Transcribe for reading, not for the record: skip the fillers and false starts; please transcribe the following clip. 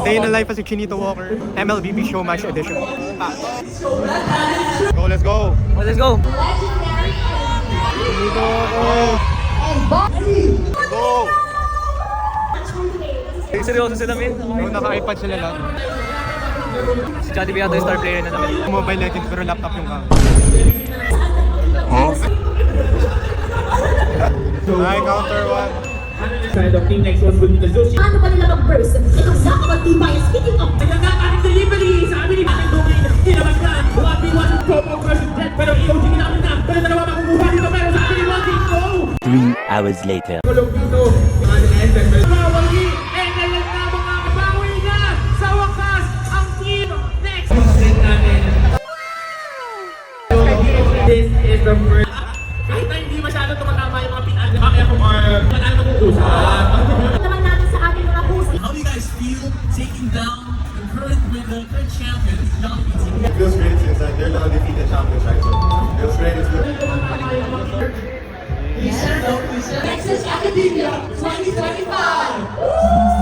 Day in the life as a Chinito Walker, MLBB Showmatch Edition. Go, let's go! Let's go! Chinito Walker! Go! Seryoso sila, min. Yung naka-iPad sila lang. Si Johnny B yata yung star player na naman. Mobile Legends pero laptop yung kang. Hi, counter one. Side of team next was with the Zoshi. Ano pa nila mag-burst? Itong sakot at tibay, speaking of... Ay, nagkakaling delivery! Sabi ni Pating Dungin, hinabaglan, 1v1 promo versus Jet, pero EOG ginamit na, pero dalawa makukuha dito, pero sabi ni Wagi, go! 3 hours later. Kulog dito, yung ating enter, pero Wagi, and ngayon na mga kabawi na, sa wakas, ang team next! Set natin. This is the first. Kahit na hindi masyado tumatama yung mga pinag-FMR, wala na mag-uusap. Naman natin sa ating mga host. How do you guys feel taking down the current champion, Young BT? It feels great since they're the undefeated champions, right? So it feels great. It's good. Nexus Academia 2025.